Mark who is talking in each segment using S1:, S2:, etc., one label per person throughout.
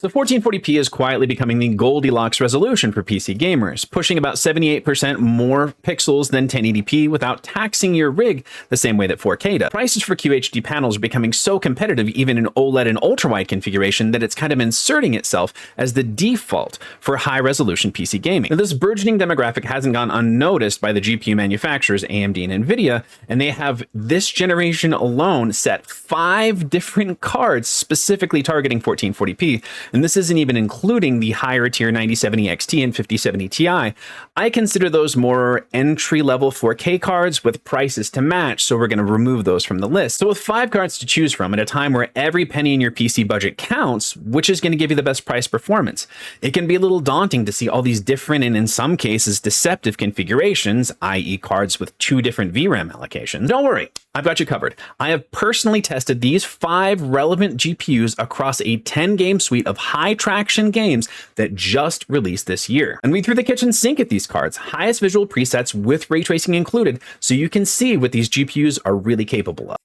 S1: So 1440p is quietly becoming the Goldilocks resolution for PC gamers, pushing about 78% more pixels than 1080p without taxing your rig the same way that 4K does. Prices for QHD panels are becoming so competitive even in OLED and ultrawide configuration that it's kind of inserting itself as the default for high-resolution PC gaming. Now, this burgeoning demographic hasn't gone unnoticed by the GPU manufacturers AMD and NVIDIA, and they have this generation alone set 5 different cards specifically targeting 1440p. And this isn't even including the higher tier 9070 XT and 5070 Ti. I consider those more entry-level 4K cards with prices to match, so we're going to remove those from the list. So with 5 cards to choose from at a time where every penny in your PC budget counts, which is going to give you the best price performance? It can be a little daunting to see all these different and in some cases deceptive configurations, i.e. cards with 2 different VRAM allocations. Don't worry, I've got you covered. I have personally tested these 5 relevant GPUs across a 10-game suite of high traction games that just released this year. And we threw the kitchen sink at these cards, highest visual presets with ray tracing included, so you can see what these GPUs are really capable of.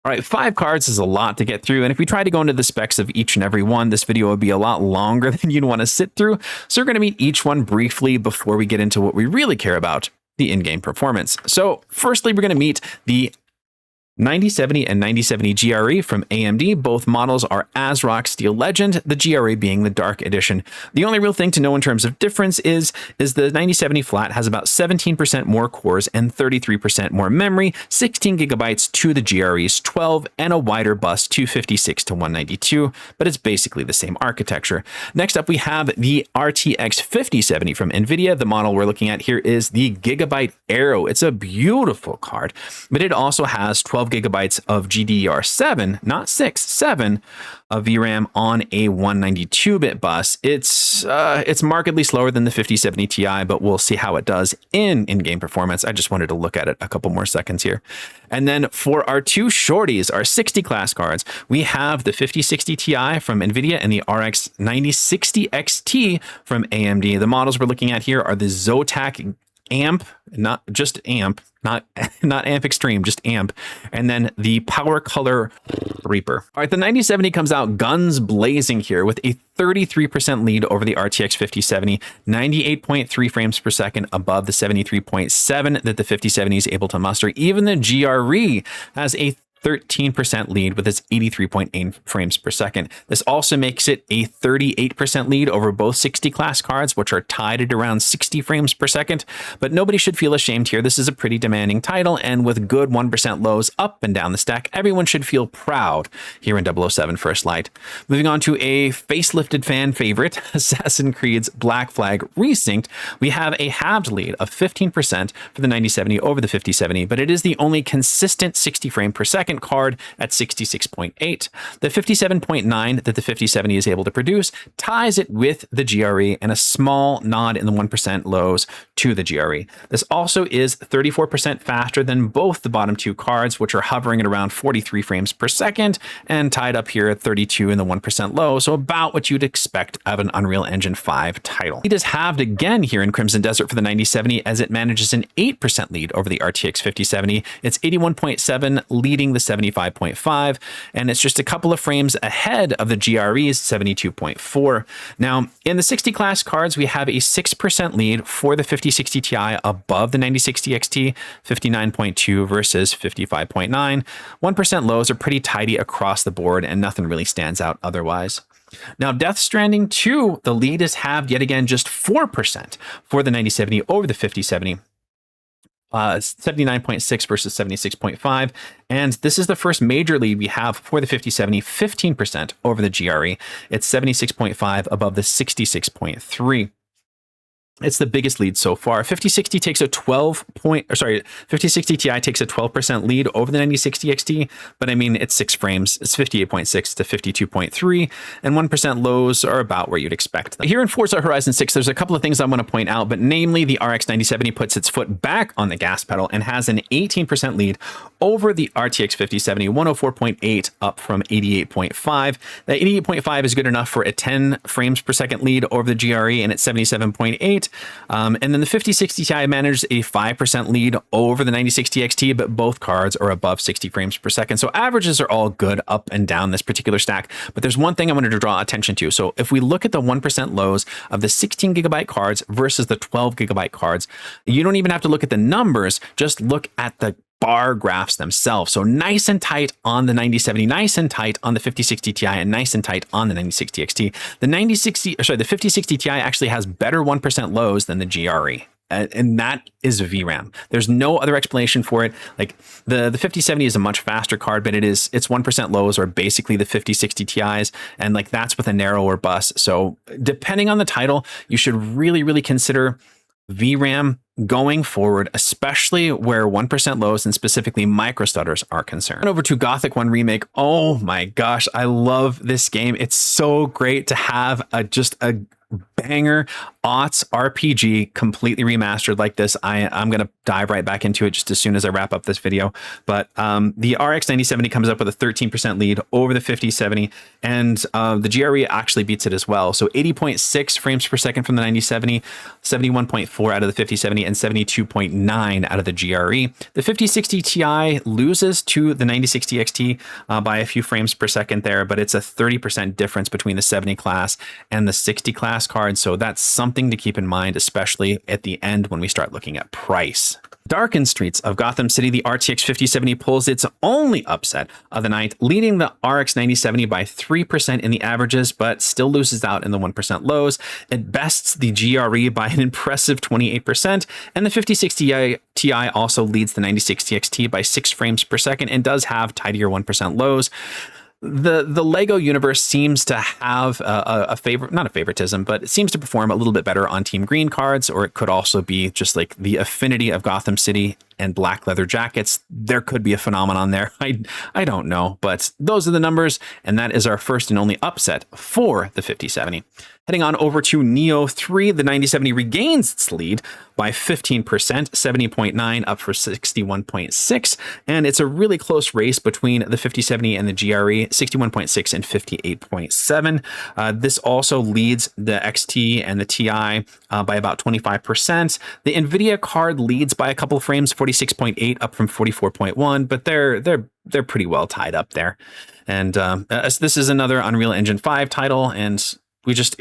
S1: All right, 5 cards is a lot to get through, and if we try to go into the specs of each and every one, this video would be a lot longer than you'd want to sit through. So we're going to meet each one briefly before we get into what we really care about, the in-game performance. So firstly, we're going to meet the 9070 and 9070 GRE from AMD. Both models are ASRock Steel Legend, the GRE being the Dark Edition. The only real thing to know in terms of difference is the 9070 flat has about 17% more cores and 33% more memory, 16 gigabytes to the GRE's 12, and a wider bus 256 to 192, but it's basically the same architecture. Next up, we have the RTX 5070 from NVIDIA. The model we're looking at here is the Gigabyte Aero. It's a beautiful card, but it also has 12 gigabytes of GDDR7, not 6, 7 of VRAM on a 192-bit bus. It's markedly slower than the 5070 Ti, but we'll see how it does in-game performance. I just wanted to look at it a couple more seconds here. And then for our 2 shorties, our 60 class cards, we have the 5060 Ti from NVIDIA and the RX 9060 XT from AMD. The models we're looking at here are the Zotac Amp, not just Amp, not Amp Extreme, just Amp, and then the Power Color Reaper. All right, the 9070 comes out guns blazing here with a 33% lead over the RTX 5070, 98.3 frames per second above the 73.7 that the 5070 is able to muster. Even the GRE has a 13% lead with its 83.8 frames per second. This also makes it a 38% lead over both 60 class cards, which are tied at around 60 frames per second. But nobody should feel ashamed here. This is a pretty demanding title, and with good 1% lows up and down the stack, everyone should feel proud here in 007 First Light. Moving on to a facelifted fan favorite, Assassin's Creed's Black Flag Resynced, we have a halved lead of 15% for the 9070 over the 5070, but it is the only consistent 60 frame per second card at 66.8. The 57.9 that the 5070 is able to produce ties it with the GRE and a small nod in the 1% lows to the GRE. This also is 34% faster than both the bottom 2 cards, which are hovering at around 43 frames per second and tied up here at 32 in the 1% low, so about what you'd expect of an Unreal Engine 5 title. It is halved again here in Crimson Desert for the 9070 as it manages an 8% lead over the RTX 5070. It's 81.7 leading the 75.5, and it's just a couple of frames ahead of the GRE's 72.4. Now, in the 60 class cards, we have a 6% lead for the 5060 Ti above the 9060 XT, 59.2 versus 55.9. 1% lows are pretty tidy across the board, and nothing really stands out otherwise. Now, Death Stranding 2, the lead is halved yet again, just 4% for the 9070 over the 5070. 79.6 versus 76.5, and this is the first major lead we have for the 5070, 15% over the GRE. It's 76.5 above the 66.3. It's the biggest lead so far. 5060 takes a 5060 Ti takes a 12% lead over the 9060 XT, but I mean, it's 6 frames. It's 58.6 to 52.3, and 1% lows are about where you'd expect them. Here in Forza Horizon 6, there's a couple of things I want to point out, but namely the RX 9070 puts its foot back on the gas pedal and has an 18% lead over the RTX 5070, 104.8 up from 88.5. That 88.5 is good enough for a 10 frames per second lead over the GRE, and at 77.8, it. And then the 5060 Ti manages a 5% lead over the 9060 XT, but both cards are above 60 frames per second. So averages are all good up and down this particular stack. But there's one thing I wanted to draw attention to. So if we look at the 1% lows of the 16 gigabyte cards versus the 12 gigabyte cards, you don't even have to look at the numbers, just look at the bar graphs themselves. So nice and tight on the 9070, nice and tight on the 5060 Ti, and nice and tight on the 9060 XT. The 5060 Ti actually has better 1% lows than the GRE. And that is VRAM. There's no other explanation for it. Like the 5070 is a much faster card, but its 1% lows are basically the 5060 Ti's, and like that's with a narrower bus. So depending on the title, you should really consider VRAM going forward, especially where 1% lows and specifically microstutters are concerned. And over to GOTHIC 1 Remake. Oh my gosh, I love this game. It's so great to have just a banger aughts RPG completely remastered like this. I'm going to dive right back into it just as soon as I wrap up this video. But the RX 9070 comes up with a 13% lead over the 5070, and the GRE actually beats it as well. So 80.6 frames per second from the 9070, 71.4 out of the 5070, and 72.9 out of the GRE. The 5060 Ti loses to the 9060 XT by a few frames per second there, but it's a 30% difference between the 70 class and the 60 class card. So that's something to keep in mind, especially at the end when we start looking at price. Darkened streets of Gotham City, the RTX 5070 pulls its only upset of the night, leading the RX 9070 by 3% in the averages, but still loses out in the 1% lows. It bests the GRE by an impressive 28%, and the 5060 Ti also leads the 9060 XT by 6 frames per second and does have tidier 1% lows. The Lego universe seems to have not a favoritism, but it seems to perform a little bit better on Team Green cards, or it could also be just like the affinity of Gotham City and black leather jackets. There could be a phenomenon there. I don't know, but those are the numbers, and that is our first and only upset for the 5070. Heading on over to Neo 3, the 9070 regains its lead by 15%, 70.9 up for 61.6, and it's a really close race between the 5070 and the GRE, 61.6 and 58.7. This also leads the XT and the TI by about 25%. The NVIDIA card leads by a couple of frames, 46.8 up from 44.1, but they're pretty well tied up there. And this is another Unreal Engine 5 title, and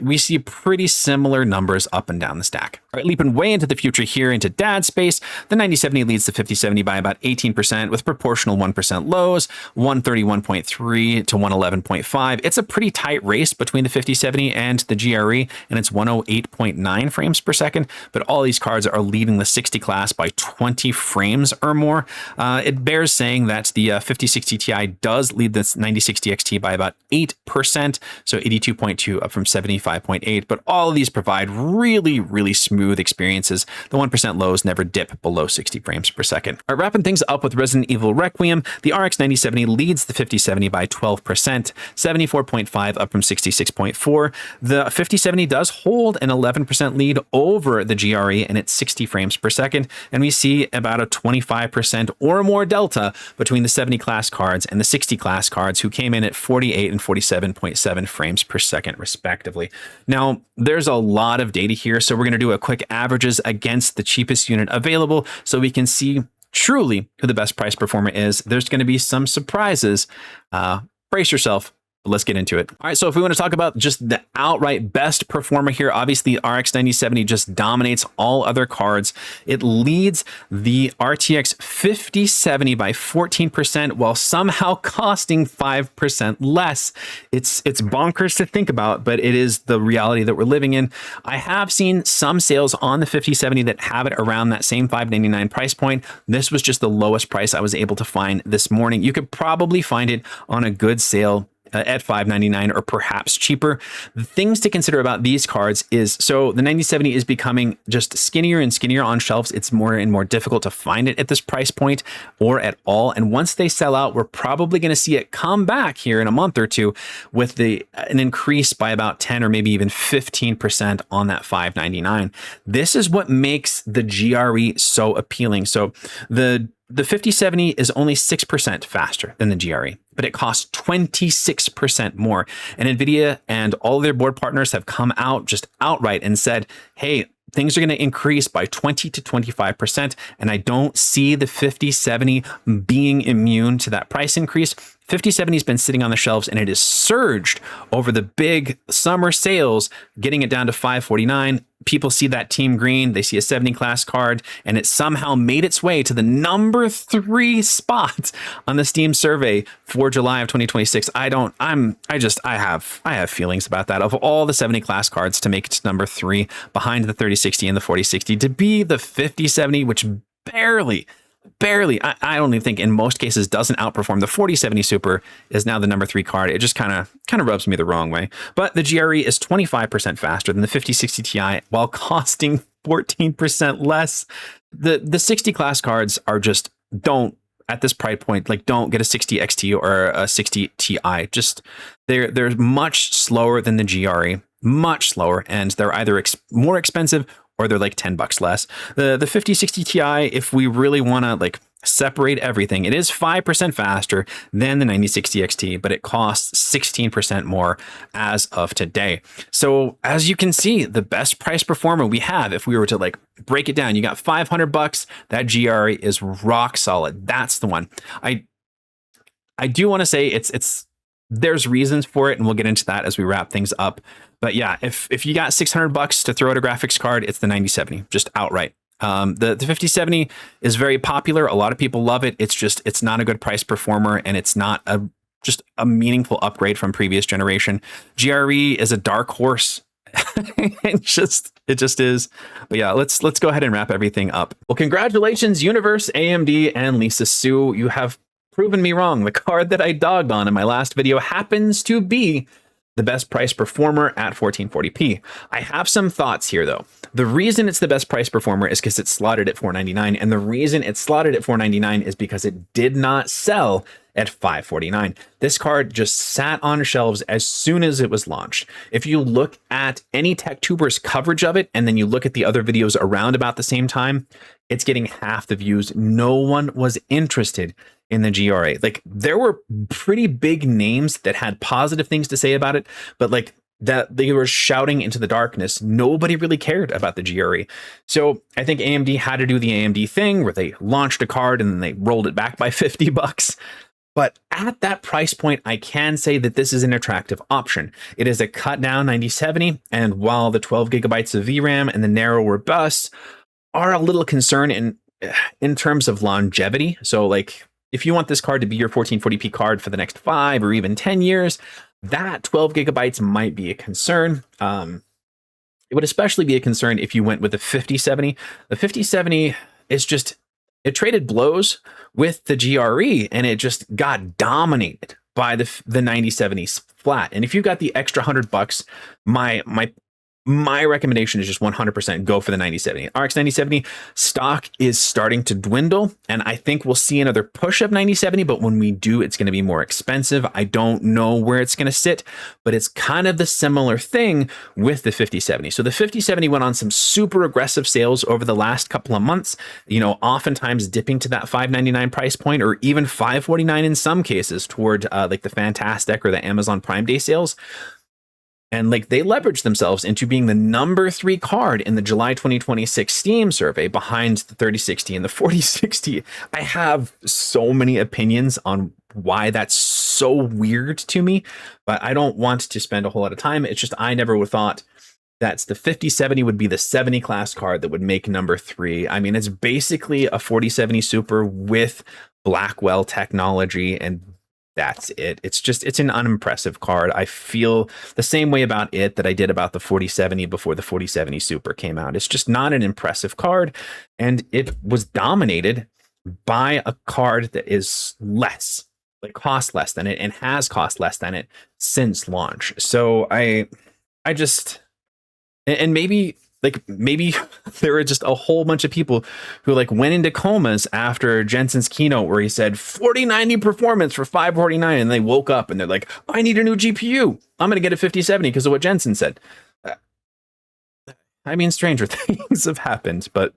S1: we see pretty similar numbers up and down the stack. All right, leaping way into the future here into dad space, the 9070 leads the 5070 by about 18% with proportional 1% lows, 131.3 to 111.5. It's a pretty tight race between the 5070 and the GRE, and it's 108.9 frames per second, but all these cards are leading the 60 class by 20 frames or more. It bears saying that the 5060 Ti does lead this 9060 XT by about 8%, so 82.2 up from 75.8, but all of these provide really smooth experiences. The 1% lows never dip below 60 frames per second. All right, wrapping things up with Resident Evil Requiem, the RX 9070 leads the 5070 by 12%, 74.5 up from 66.4. The 5070 does hold an 11% lead over the GRE, and it's 60 frames per second, and we see about a 25% or more delta between the 70 class cards and the 60 class cards, who came in at 48 and 47.7 frames per second respectively. Now, there's a lot of data here, so we're going to do a quick averages against the cheapest unit available so we can see truly who the best price performer is. There's going to be some surprises. Brace yourself. Let's get into it. All right, so if we want to talk about just the outright best performer here, obviously RX 9070 just dominates all other cards. It leads the RTX 5070 by 14% while somehow costing 5% less. It's bonkers to think about, but it is the reality that we're living in. I have seen some sales on the 5070 that have it around that same $599 price point. This was just the lowest price I was able to find this morning. You could probably find it on a good sale at $599 or perhaps cheaper. The things to consider about these cards is, so the 9070 is becoming just skinnier and skinnier on shelves. It's more and more difficult to find it at this price point or at all. And once they sell out, we're probably going to see it come back here in a month or two with an increase by about 10 or maybe even 15% on that $599. This is what makes the GRE so appealing. So the 5070 is only 6% faster than the GRE, but it costs 26% more. And NVIDIA and all their board partners have come out just outright and said, hey, things are going to increase by 20 to 25%. And I don't see the 5070 being immune to that price increase. 5070 has been sitting on the shelves and it has surged over the big summer sales, getting it down to $549. People see that team green, they see a 70 class card, and it somehow made its way to the number 3 spot on the Steam survey for July of 2026. I have feelings about that. Of all the 70 class cards to make it to number 3 behind the 3060 and the 4060, to be the 5070, which barely, I don't even think in most cases doesn't outperform the 4070 Super, is now the number 3 card. It just kind of rubs me the wrong way. But the GRE is 25% faster than the 5060 Ti while costing 14% less. The 60 class cards are just don't, at this price point, like, don't get a 60 XT or a 60 Ti. Just they're much slower than the GRE, much slower, and they're either more expensive or they're like $10 less. The 5060 Ti, if we really want to like separate everything, it is 5% faster than the 9060 XT, but it costs 16% more as of today. So as you can see, the best price performer we have, if we were to like break it down, you got $500. That GRE is rock solid. That's the one. I do want to say there's reasons for it, and we'll get into that as we wrap things up. But yeah, if you got $600 to throw at a graphics card, it's the 9070, just outright. The 5070 is very popular. A lot of people love it. It's not a good price performer, and it's not just a meaningful upgrade from previous generation. GRE is a dark horse. it just is. But yeah, let's go ahead and wrap everything up. Well, congratulations, Universe, AMD, and Lisa Su. You have proven me wrong. The card that I dogged on in my last video happens to be the best price performer at 1440p. I have some thoughts here though. The reason it's the best price performer is because it's slotted at $499, and the reason it's slotted at $499 is because it did not sell at $549. This card just sat on shelves as soon as it was launched. If you look at any TechTuber's coverage of it, and then you look at the other videos around about the same time, it's getting half the views. No one was interested in the GRA. Like, there were pretty big names that had positive things to say about it, but like that they were shouting into the darkness. Nobody really cared about the GRE. So I think AMD had to do the AMD thing where they launched a card and then they rolled it back by $50. But at that price point, I can say that this is an attractive option. It is a cut down 9070, and while the 12 gigabytes of VRAM and the narrower bus are a little concern in terms of longevity. So like, if you want this card to be your 1440p card for the next 5 or even 10 years, that 12 gigabytes might be a concern. It would especially be a concern if you went with the 5070. The 5070 is just, it traded blows with the GRE, and it just got dominated by the 9070s flat. And if you got the extra $100, my recommendation is just 100% go for the 9070. RX 9070 stock is starting to dwindle, and I think we'll see another push of 9070, but when we do, it's going to be more expensive. I don't know where it's going to sit, but it's kind of the similar thing with the 5070. So the 5070 went on some super aggressive sales over the last couple of months, oftentimes dipping to that $599 price point, or even $549 in some cases, toward like the Fantastic or the Amazon Prime Day sales. And like, they leveraged themselves into being the number 3 card in the July 2026 Steam survey behind the 3060 and the 4060. I have so many opinions on why that's so weird to me, but I don't want to spend a whole lot of time. It's just, I never would have thought that the 5070 would be the 70 class card that would make number 3. I mean, it's basically a 4070 Super with Blackwell technology, and that's it. It's an unimpressive card. I feel the same way about it that I did about the 4070 before the 4070 Super came out. It's just not an impressive card, and it was dominated by a card that is less, like costs less than it, and has cost less than it since launch. So I just, and maybe there were just a whole bunch of people who like went into comas after Jensen's keynote where he said 4090 performance for $549, and they woke up and they're like, I need a new GPU. I'm going to get a 5070 because of what Jensen said. I mean, stranger things have happened, but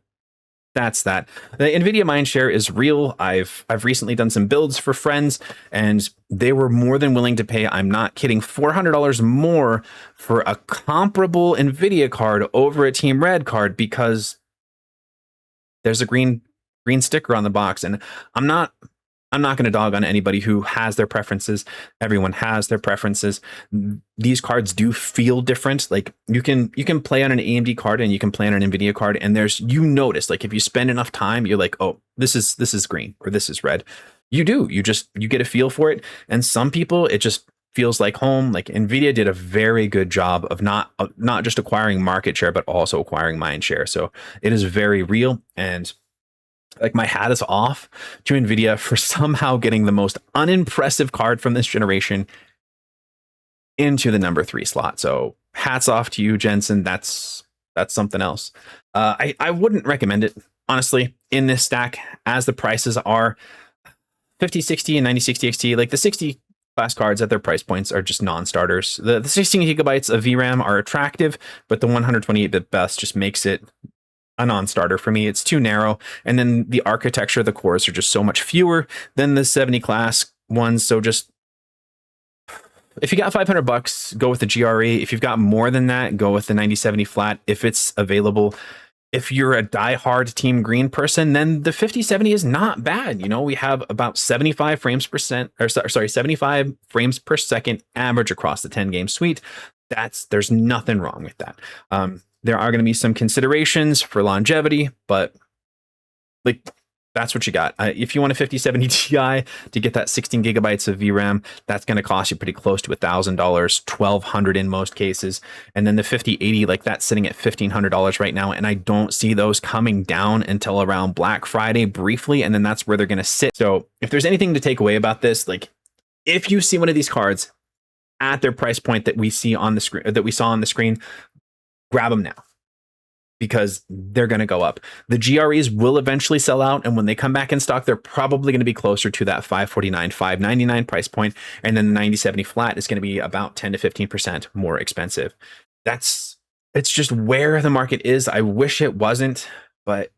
S1: that's that. The NVIDIA mindshare is real. I've recently done some builds for friends, and they were more than willing to pay, I'm not kidding, $400 more for a comparable NVIDIA card over a Team Red card because there's a green sticker on the box. And I'm not going to dog on anybody who has their preferences. Everyone has their preferences. These cards do feel different. Like you can play on an AMD card and you can play on an NVIDIA card, and you notice, like, if you spend enough time, you're like, oh, this is green or this is red. You get a feel for it. And some people, it just feels like home. Like NVIDIA did a very good job of not just acquiring market share, but also acquiring mind share. So it is very real. And like, my hat is off to NVIDIA for somehow getting the most unimpressive card from this generation into the number 3 slot. So hats off to you, Jensen. That's something else. I wouldn't recommend it, honestly, in this stack, as the prices are 5060 and 9060 XT. Like the 60 class cards at their price points are just non-starters. The 16 gigabytes of VRAM are attractive, but the 128-bit bus just makes it a non-starter for me. It's too narrow. And then the architecture of the cores are just so much fewer than the 70 class ones. So just, if you got $500, go with the GRE. If you've got more than that, go with the 9070 flat if it's available. If you're a diehard Team Green person, then the 5070 is not bad. You know, we have about 75 frames per second average across the 10 game suite. There's nothing wrong with that. There are going to be some considerations for longevity, but like, that's what you got. If you want a 5070 Ti to get that 16 gigabytes of VRAM, that's going to cost you pretty close to $1,000, $1,200 in most cases. And then the 5080, like, that's sitting at $1,500 right now. And I don't see those coming down until around Black Friday briefly. And then that's where they're going to sit. So if there's anything to take away about this, like, if you see one of these cards at their price point that we see on the screen, that we saw on the screen, grab them now, because they're going to go up. The GREs will eventually sell out, and when they come back in stock, they're probably going to be closer to that $549, $599 price point, and then the 9070 flat is going to be about 10 to 15% more expensive. It's just where the market is. I wish it wasn't, but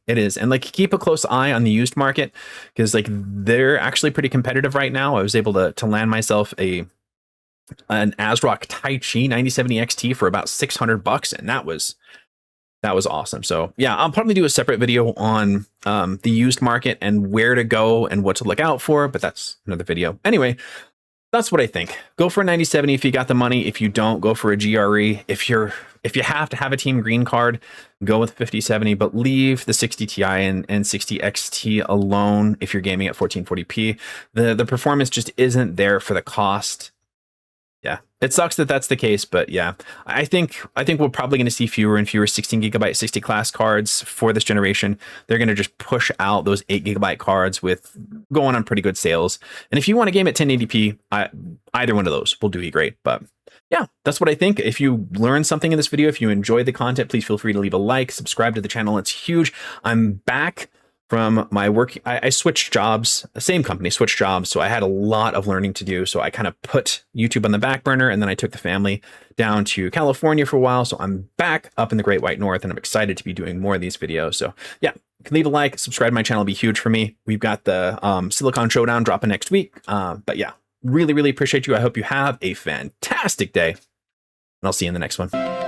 S1: it is. And like, keep a close eye on the used market, because like, they're actually pretty competitive right now. I was able to land myself an ASRock Tai Chi 9070 XT for about $600, and that was awesome. So yeah, I'll probably do a separate video on the used market and where to go and what to look out for, but that's another video. Anyway, that's what I think. Go for a 9070 if you got the money. If you don't, go for a GRE. If you have to have a Team Green card, go with 5070, but leave the 60 Ti and 60 XT alone if you're gaming at 1440p. The performance just isn't there for the cost. Yeah, it sucks that that's the case, but yeah, I think we're probably going to see fewer and fewer 16 gigabyte 60 class cards for this generation. They're going to just push out those 8 gigabyte cards with going on pretty good sales. And if you want to game at 1080p, either one of those will do you great. But yeah, that's what I think. If you learned something in this video, if you enjoyed the content, please feel free to leave a like, subscribe to the channel. It's huge. I'm back from my work. I switched jobs, the same company, switched jobs. So I had a lot of learning to do. So I kind of put YouTube on the back burner, and then I took the family down to California for a while. So I'm back up in the Great White North, and I'm excited to be doing more of these videos. So yeah, you can leave a like, subscribe to my channel, it'll be huge for me. We've got the Silicon Showdown dropping next week. But yeah, really, really appreciate you. I hope you have a fantastic day, and I'll see you in the next one.